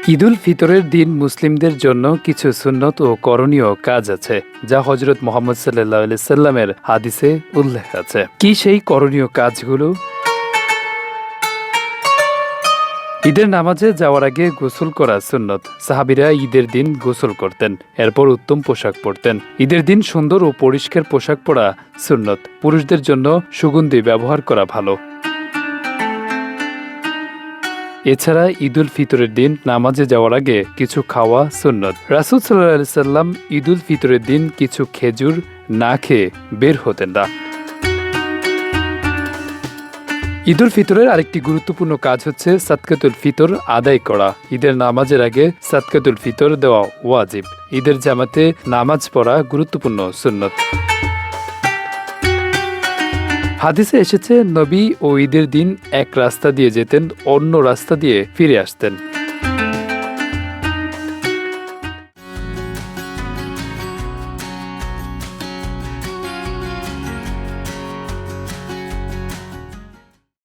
ঈদুল ফিতরের দিন মুসলিমদের জন্য কিছু সুন্নত ও করণীয় কাজ আছে, যা হযরত মুহাম্মদ সাল্লাল্লাহু আলাইহি সাল্লামের হাদিসে উল্লেখ আছে। কি সেই করণীয় কাজগুলো? ঈদের নামাজে যাওয়ার আগে গোসল করা সুন্নত। সাহাবীরা ঈদের দিন গোসল করতেন, এরপর উত্তম পোশাক পরতেন। ঈদের দিন সুন্দর ও পরিষ্কার পোশাক পরা সুন্নত। পুরুষদের জন্য সুগন্ধি ব্যবহার করা ভালো। এছাড়া ঈদুল ফিতরের দিন নামাজে যাওয়ার আগে কিছু খাওয়া সুন্নত। রাসূল সাল্লাল্লাহু আলাইহি সাল্লাম ঈদুল ফিতরের দিন কিছু খেজুর না খেয়ে বের হতেন না। ঈদুল ফিতরের আরেকটি গুরুত্বপূর্ণ কাজ হচ্ছে সাদকাতুল ফিতর আদায় করা। ঈদের নামাজের আগে সাদকাতুল ফিতর দেওয়া ওয়াজিব। ঈদের জামাতে নামাজ পড়া গুরুত্বপূর্ণ সুন্নত। হাদিসে এসেছে, নবী ও ঈদের দিন এক রাস্তা দিয়ে যেতেন, অন্য রাস্তা দিয়ে ফিরে আসতেন।